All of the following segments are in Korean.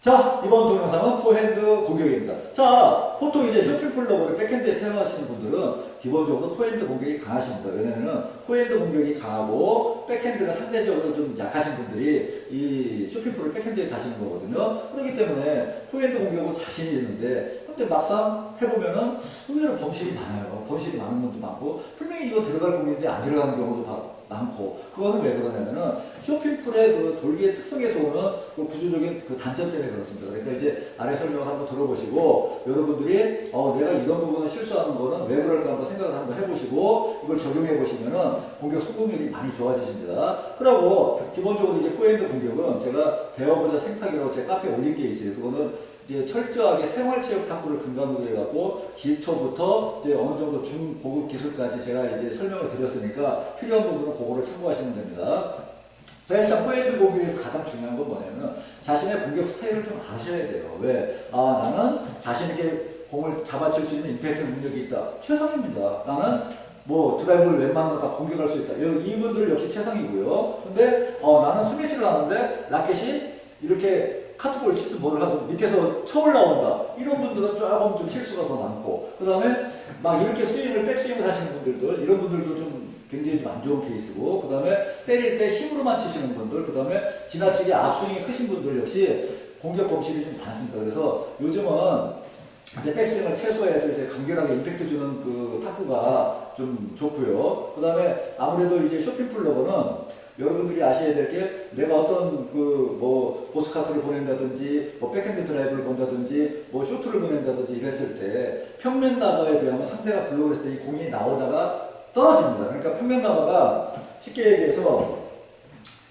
자, 이번 동영상은 포핸드 공격입니다. 자, 보통 이제 쇼핑플러그를 백핸드에 사용하시는 분들은 기본적으로 포핸드 공격이 강하십니다. 왜냐면은 포핸드 공격이 강하고 백핸드가 상대적으로 좀 약하신 분들이 이 쇼핑플을 백핸드에 다시는 거거든요. 그렇기 때문에 포핸드 공격은 자신이 있는데, 근데 막상 해보면은 의외로 범실이 많아요. 범실이 많은 분도 많고, 분명히 이거 들어갈 공격인데 안 들어가는 경우도 많고, 그거는 왜 그러냐면은 쇼핑풀의 그 돌기의 특성에서 오는 그 구조적인 그 단점 때문에 그렇습니다. 그러니까 이제 아래 설명을 한번 들어보시고 여러분들이 내가 이런 부분을 실수하는 거는 왜 그럴까 한번 생각을 한번 해보시고 이걸 적용해 보시면은 공격 성공률이 많이 좋아지십니다. 그리고 기본적으로 이제 포핸드 공격은 제가 배워보자 생탁이라고 제 카페에 올린 게 있어요. 그거는 이제 철저하게 생활체육 탁구를 근간으로 해갖고 기초부터 이제 어느 정도 중고급 기술까지 제가 이제 설명을 드렸으니까 필요한 부분은 그거를 참고하시면 됩니다. 자, 일단 포핸드 공격에서 가장 중요한 건 뭐냐면 자신의 공격 스타일을 좀 아셔야 돼요. 왜? 나는 자신있게 공을 잡아칠 수 있는 임팩트 능력이 있다. 최상입니다. 나는 뭐 드라이브를 웬만한 거 다 공격할 수 있다. 이분들 역시 최상이고요. 근데 나는 스매시를 하는데 라켓이 이렇게 카트볼 치든 뭐를 하든 밑에서 쳐 올라온다. 이런 분들은 조금 좀 실수가 더 많고, 그 다음에 막 이렇게 백스윙을 하시는 분들도, 이런 분들도 좀 굉장히 좀 안 좋은 케이스고, 그 다음에 때릴 때 힘으로만 치시는 분들, 그 다음에 지나치게 앞스윙이 크신 분들 역시 공격 범실이 좀 많습니다. 그래서 요즘은 이제 백스윙을 최소화해서 이제 간결하게 임팩트 주는 그 탁구가 좀 좋고요. 그 다음에 아무래도 이제 쇼핑플러그는 여러분들이 아셔야 될 게, 내가 어떤 뭐 고스카트를 보낸다든지 뭐 백핸드 드라이브를 본다든지 뭐 쇼트를 보낸다든지 이랬을 때 평면 나바에 비하면 상대가 블록을 했을 때 이 공이 나오다가 떨어집니다. 그러니까 평면 나바가 쉽게 얘기해서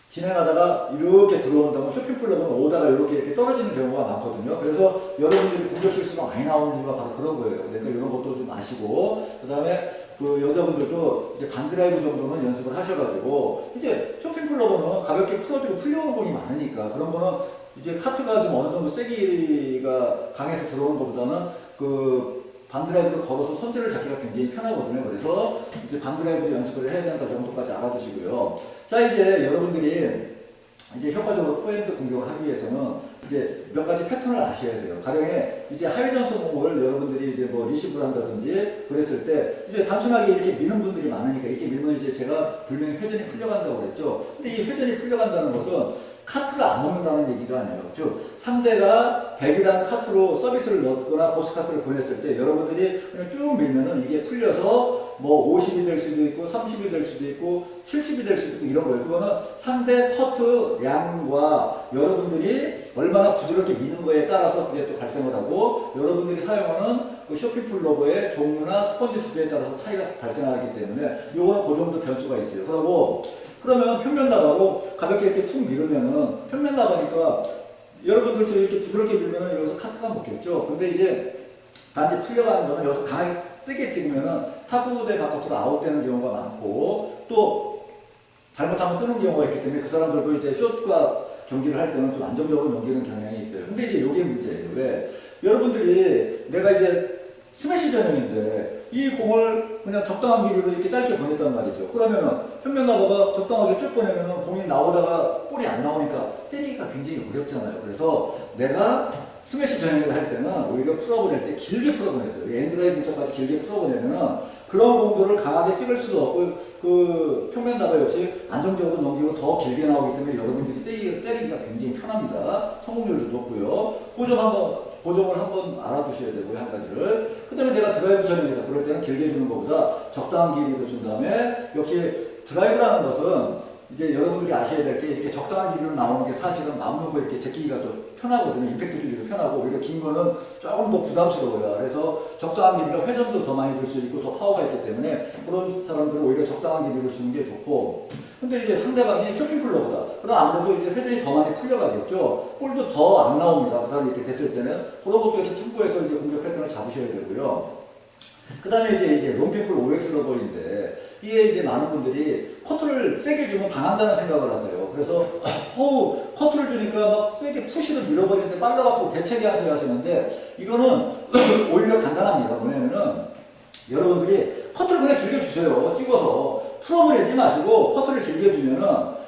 진행하다가 이렇게 들어온다면 쇼핑플러그는 오다가 이렇게 떨어지는 경우가 많거든요. 그래서 여러분들이 공격 실수가 많이 나오는 이유가 바로 그런 거예요. 그러니까 이런 것도 좀 아시고, 그 다음에 그 여자분들도 이제 반드라이브 정도는 연습을 하셔가지고, 이제 쇼핑플러그는 가볍게 풀어주고 풀려오는 공이 많으니까 그런 거는 이제 카트가 좀 어느 정도 세기가 강해서 들어오는 것보다는 그 반드라이브도 걸어서 손질을 잡기가 굉장히 편하거든요. 그래서 이제 반드라이브도 연습을 해야 된다 정도까지 알아두시고요. 자, 이제 여러분들이 이제 효과적으로 포핸드 공격을 하기 위해서는 이제 몇 가지 패턴을 아셔야 돼요. 가령에 이제 하위전송 공을 여러분들이 이제 뭐 리시브를 한다든지 그랬을 때 이제 단순하게 이렇게 미는 분들이 많으니까 이렇게 밀면 이제 제가 분명히 회전이 풀려간다고 그랬죠. 근데 이 회전이 풀려간다는 것은 카트가 안 먹는다는 얘기가 아니에요. 즉 상대가 100이라는 카트로 서비스를 넣거나 보스 카트를 보냈을 때 여러분들이 그냥 쭉 밀면은 이게 풀려서 뭐 50이 될 수도 있고 30이 될 수도 있고 70이 될 수도 있고 이런 거예요. 그거는 상대 커트 양과 여러분들이 얼마나 부드럽게 미는 거에 따라서 그게 또 발생을 하고, 여러분들이 사용하는 그 쇼핑풀 로버의 종류나 스펀지 두께에 따라서 차이가 발생하기 때문에 요거는 그 정도 변수가 있어요. 그러면 평면 나바로 가볍게 이렇게 툭 밀으면은 평면 나바니까 여러분들처럼 이렇게 부드럽게 밀면은 여기서 카트가 먹겠죠. 근데 이제 단지 풀려가는 거는 여기서 강하게 세게 찍으면은 탁구대 바깥으로 아웃되는 경우가 많고, 또 잘못하면 뜨는 경우가 있기 때문에 그 사람들도 이제 숏과 경기를 할 때는 좀 안정적으로 넘기는 경향이 있어요. 근데 이제 이게 문제예요. 왜? 여러분들이 내가 이제 스매시 전형인데 이 공을 그냥 적당한 길이로 이렇게 짧게 보냈단 말이죠. 그러면은 평면 나바가 적당하게 쭉 보내면은 공이 나오다가 볼이 안 나오니까 때리기가 굉장히 어렵잖아요. 그래서 내가 스매시 전형을 할 때는 오히려 풀어보낼 때 길게 풀어보내세요. 엔드라이브 근처까지 길게 풀어보내면은 그런 공들을 강하게 찍을 수도 없고, 그 평면 나바 역시 안정적으로 넘기고 더 길게 나오기 때문에 여러분들이 때리기가 굉장히 편합니다. 성공률도 높고요. 그 점을 한번 알아두셔야 되고요, 한 가지를. 그 다음에 내가 드라이브 전형이다. 그럴 때는 길게 주는 것보다 적당한 길이로 준 다음에, 역시 드라이브라는 것은 이제 여러분들이 아셔야 될 게 이렇게 적당한 길이로 나오는 게 사실은 마음 놓고 이렇게 제끼기가 또 편하거든요. 임팩트 주기도 편하고, 오히려 긴 거는 조금 더 부담스러워요. 그래서 적당한 길이가 회전도 더 많이 줄 수 있고 더 파워가 있기 때문에 그런 사람들은 오히려 적당한 길이로 주는 게 좋고, 근데 이제 상대방이 쇼핑플러보다 그럼 아무래도 이제 회전이 더 많이 풀려가겠죠. 볼도 더 안 나옵니다. 그 사람이 이렇게 됐을 때는 그런 것도 역시 참고해서 이제 공격 패턴을 잡으셔야 되고요. 그 다음에 이제 롱핑플 OX 러버인데, 이게 이제 많은 분들이 커트를 세게 주면 당한다는 생각을 하세요. 그래서 커트를 주니까 막 세게 푸시로 밀어버리는데 빨라갖고 대체게 하셔야 하시는데, 이거는 오히려 간단합니다. 뭐냐면은 여러분들이 커트를 그냥 길게 주세요. 찍어서 풀어버리지 마시고 커트를 길게 주면은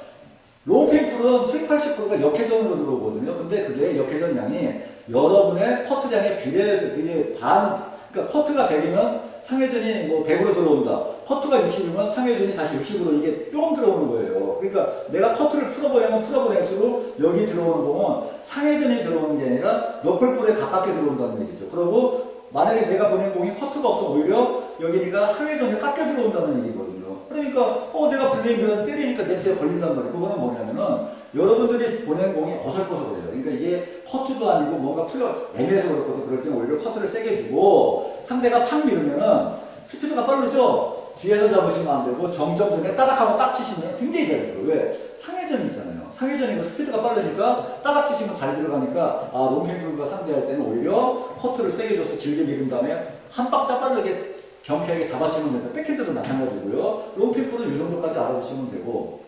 롱핑풀은 70~80%가 역회전으로 들어오거든요. 근데 그게 역회전 양이 여러분의 커트량에 비례해서 이게 그러니까 커트가 100이면 상회전이 뭐 100으로 들어온다. 커트가 60이면 상회전이 다시 60으로 이게 조금 들어오는 거예요. 그러니까 내가 커트를 풀어보내면 풀어보낼수록 여기 들어오는 공은 상회전이 들어오는 게 아니라 너클볼에 가깝게 들어온다는 얘기죠. 그리고 만약에 내가 보낸 공이 커트가 없어 오히려 여기니까 하회전에 깎여 들어온다는 얘기거든요. 그러니까 내가 불리면 때리니까 네트에 걸린단 말이에요. 그거는 뭐냐면은 여러분들이 보낸 공이 어설퍼서그래요. 그러니까 이게 커트도 아니고 뭔가 애매해서 그렇거든. 그럴 때는 오히려 커트를 세게 주고 상대가 팍 밀으면은 스피드가 빠르죠. 뒤에서 잡으시면 안 되고 정점 전에 따닥하고 딱 치시면 굉장히 잘 돼요. 왜? 상회전이 있잖아요. 상회전이고 스피드가 빠르니까 따닥 치시면 잘 들어가니까 롱핀풀과 상대할 때는 오히려 커트를 세게 줘서 길게 밀은 다음에 한 박자 빠르게 경쾌하게 잡아치면 된다. 백핸드도 마찬가지고요. 롱핀풀은 이 정도까지 알아두시면 되고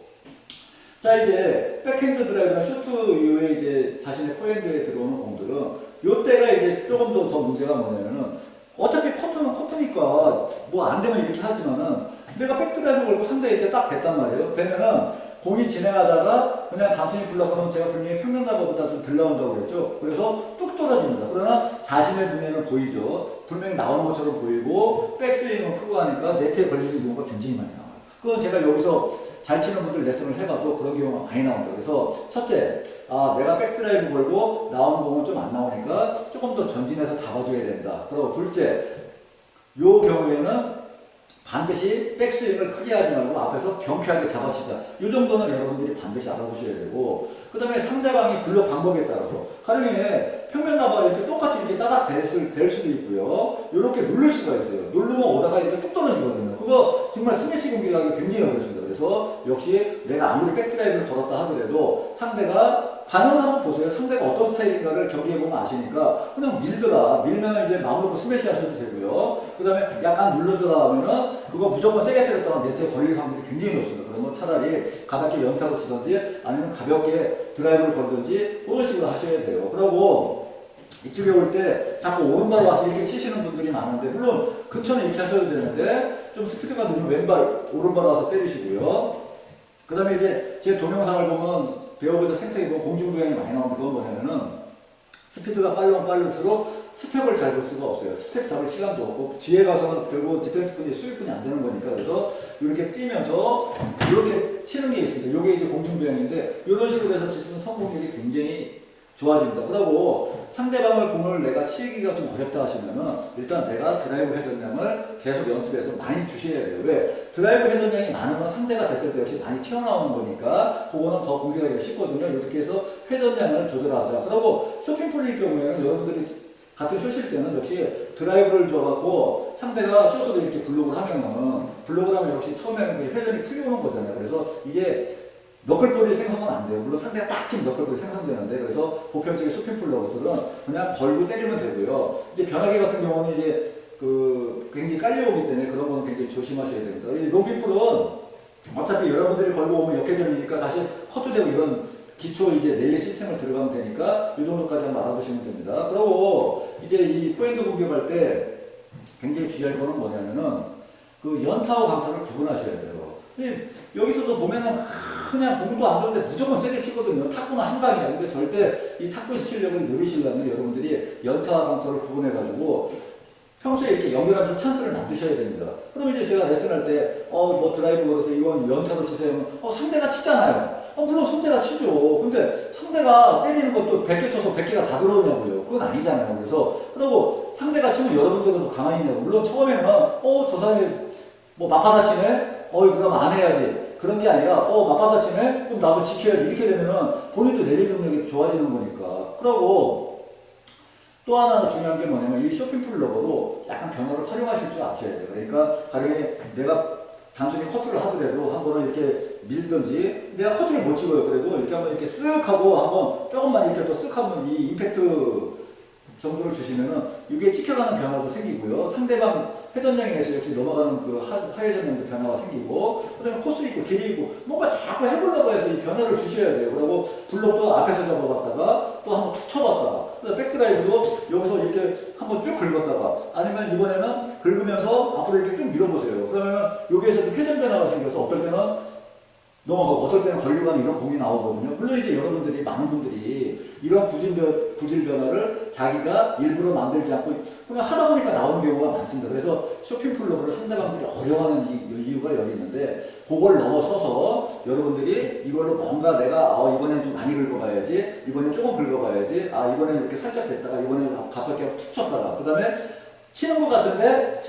자 이제 백핸드 드라이브나 쇼트 이후에 이제 자신의 포핸드에 들어오는 공들은 요때가 이제 조금 더 문제가 뭐냐면은 어차피 커트는 커트니까 뭐 안 되면 이렇게 하지만은 내가 백드라이브 걸고 상대에 이렇게 딱 됐단 말이에요. 되면은 공이 진행하다가 그냥 단순히 굴러가면 제가 분명히 평면나무보다 좀 덜 나온다고 그랬죠. 그래서 뚝 떨어집니다. 그러나 자신의 눈에는 보이죠. 분명히 나오는 것처럼 보이고 백스윙은 크고 하니까 네트에 걸리는 경우가 굉장히 많이 나와요. 그건 제가 여기서 잘 치는 분들 레슨을 해봐도 그런 경우가 많이 나온다. 그래서 첫째, 내가 백드라이브 걸고 나오는 공은 좀 안 나오니까 조금 더 전진해서 잡아줘야 된다. 그리고 둘째, 요 경우에는 반드시 백스윙을 크게 하지 말고 앞에서 경쾌하게 잡아치자. 이 정도는 여러분들이 반드시 알아두셔야 되고 그 다음에 상대방이 블록 방법에 따라서 가령에 평면나바가 이렇게 똑같이 이렇게 따닥 될 수도 있고요. 이렇게 누를 수가 있어요. 누르면 오다가 이렇게 뚝 떨어지거든요. 그거 정말 스매시 공격하기 굉장히 어렵습니다. 그래서 역시 내가 아무리 백드라이브를 걸었다 하더라도 상대가 반응을 한번 보세요. 상대가 어떤 스타일인가를 경기해보면 아시니까 그냥 밀더라. 밀면 이제 마음 놓고 스매시 하셔도 되고요. 그 다음에 약간 눌러더라 하면은 그거 무조건 세게 때렸다가 네트에 걸릴 확률이 굉장히 높습니다. 그러면 차라리 가볍게 연타로 치든지 아니면 가볍게 드라이브를 걸든지 그런 식으로 하셔야 돼요. 그리고 이쪽에 올 때 자꾸 오른발 와서 이렇게 치시는 분들이 많은데 물론 근처는 이렇게 하셔야 되는데 좀 스피드가 느린 왼발, 오른발 와서 때리시고요. 그 다음에 이제 제 동영상을 보면 배워보자 생태이고 공중부양이 많이 나오는데 그건 뭐냐면은 스피드가 빠르면 빠를수록 스텝을 잘 볼 수가 없어요. 스텝 잡을 시간도 없고 뒤에 가서는 결국 디펜스분이 수익분이 안 되는 거니까 그래서 이렇게 뛰면서 이렇게 치는 게 있습니다. 이게 이제 공중부양인데 이런 식으로 해서 치시면 성공률이 굉장히 좋아집니다. 그리고 상대방의 공을 내가 치기가 좀 어렵다 하시면은 일단 내가 드라이브 회전량을 계속 연습해서 많이 주셔야 돼요. 왜? 드라이브 회전량이 많으면 상대가 됐을 때 역시 많이 튀어나오는 거니까 그거는 더 공격하기가 쉽거든요. 이렇게 해서 회전량을 조절하자. 그리고 쇼핑풀일 경우에는 여러분들이 같은 숏일 때는 역시 드라이브를 줘갖고 상대가 숏으로 이렇게 블록을 하면 역시 처음에는 그 회전이 풀려오는 거잖아요. 그래서 이게 너클볼이 생성은 안 돼요. 물론 상대가 딱 지금 너클볼이 생성되는데 그래서 보편적인 쇼핑풀러들은 그냥 걸고 때리면 되고요. 이제 변화기 같은 경우는 이제 굉장히 깔려오기 때문에 그런 거는 굉장히 조심하셔야 됩니다. 이 롱핀풀은 어차피 여러분들이 걸고 오면 역회전이니까 다시 커트되고 이런 기초 이제 랠리 시스템을 들어가면 되니까 이 정도까지 한번 알아보시면 됩니다. 그리고 이제 이 포핸드 공격할 때 굉장히 주의할 거는 뭐냐면은 그 연타와 강타를 구분하셔야 돼요. 여기서도 보면은 그냥 공도 안 좋은데 무조건 세게 치거든요. 탁구는 한 방이야. 근데 절대 이 탁구의 실력을 늘리시려면 여러분들이 연타와 강타를 구분해가지고 평소에 이렇게 연결하면서 찬스를 만드셔야 됩니다. 그럼 이제 제가 레슨할 때, 뭐 드라이브 걸어서 이건 연타로 치세요. 상대가 치잖아요. 물론 상대가 치죠. 근데 상대가 때리는 것도 100개 쳐서 100개가 다 들어오냐고요. 그건 아니잖아요. 그리고 상대가 치면 여러분들은 또 가만히 있냐고. 물론 처음에는, 저 사람이 뭐 맞받아 치네? 그럼 안 해야지. 그런 게 아니라, 맞받아 치네? 그럼 나도 지켜야지. 이렇게 되면은 본인도 랠리 능력이 좋아지는 거니까. 그러고 또 하나 중요한 게 뭐냐면 이 쇼핑풀 러버도 약간 변화를 활용하실 줄 아셔야 돼요. 그러니까 가령이 내가 단순히 커트를 하더라도 한 번은 이렇게 밀든지 내가 커트를 못 찍어요. 그래도 이렇게 한번 이렇게 쓱 하고 한번 조금만 이렇게 또 쓱 하면 이 임팩트 정도를 주시면은 이게 찍혀가는 변화도 생기고요. 상대방 회전량에 의해서 역시 넘어가는 그 하회전량도 변화가 생기고 그다음에 코스 있고 길이 있고 뭔가 자꾸 해보려고 해서 이 변화를 주셔야 돼요. 그리고 블록도 앞에서 잡아봤다가 또 한번 툭 쳐봤다가 백드라이브도 여기서 이렇게 한번 쭉 긁었다가 아니면 이번에는 긁으면서 앞으로 이렇게 쭉 밀어보세요. 그러면 여기에서도 회전 변화가 생겨서 어떨 때는 넘어가고 어떨 때는 걸려가는 이런 공이 나오거든요. 물론 이제 여러분들이 많은 분들이 이런 구질 변화를 자기가 일부러 만들지 않고 그냥 하다 보니까 나오는 경우가 많습니다. 그래서 쇼핑 플러그를 상대방들이 어려워하는 이유가 여기 있는데 그걸 넘어서서 여러분들이 이걸로 뭔가 내가 이번엔 좀 많이 긁어봐야지, 이번엔 조금 긁어봐야지, 이번엔 이렇게 살짝 됐다가 이번엔 가볍게 툭 쳤다가 그 다음에 치는 것 같은데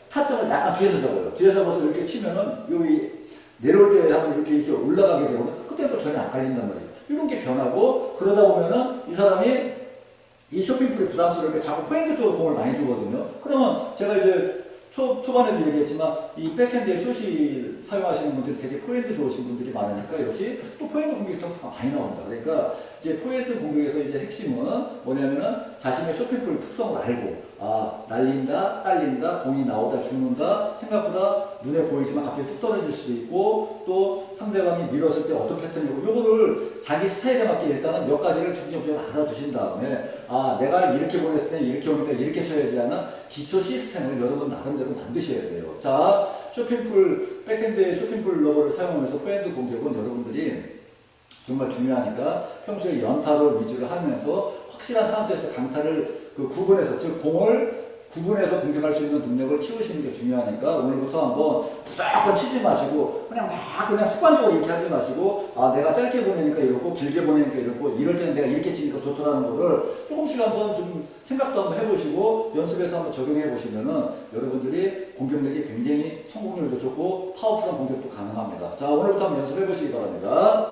타점을 약간 뒤에서 잡아요. 뒤에서 잡아서 이렇게 치면은 여기 내려올 때 하면 이렇게 올라가게 되거든. 그때 또 전혀 안 깔린단 말이에요. 이런 게 변하고 그러다 보면은 이 사람이 이 쇼핑풀이 부담스럽게 자꾸 포핸드 쪽으로 공을 많이 주거든요. 그러면 제가 이제 초반에도 얘기했지만 이 백핸드에 숏이 사용하시는 분들이 되게 포핸드 좋으신 분들이 많으니까 역시 또 포핸드 공격 찬스가 많이 나온다. 그러니까 이제 포핸드 공격에서 이제 핵심은 뭐냐면은 자신의 쇼핑풀 특성을 알고 날린다, 딸린다, 공이 나오다, 죽는다, 생각보다 눈에 보이지만 갑자기 뚝 떨어질 수도 있고 또 상대방이 밀었을 때 어떤 패턴이고 요거를 자기 스타일에 맞게 일단은 몇 가지를 중점적으로 알아두신 다음에 내가 이렇게 보냈을 때 이렇게 오니까 이렇게 쳐야지 하는 기초 시스템을 여러분 나름대로 만드셔야 돼요. 자, 백핸드의 쇼핑풀 러버를 사용하면서 포핸드 공격은 여러분들이 정말 중요하니까 평소에 연타를 위주로 하면서 확실한 찬스에서 강타를 구분해서 즉 공을 구분해서 공격할 수 있는 능력을 키우시는 게 중요하니까 오늘부터 한번 무조건 치지 마시고 그냥 습관적으로 이렇게 하지 마시고 내가 짧게 보내니까 이렇고 길게 보내니까 이렇고 이럴 때는 내가 이렇게 치니까 좋더라는 거를 조금씩 한번 좀 생각도 한번 해보시고 연습해서 한번 적용해 보시면은 여러분들이 공격력이 굉장히 성공률도 좋고 파워풀한 공격도 가능합니다. 자, 오늘부터 한번 연습해 보시기 바랍니다.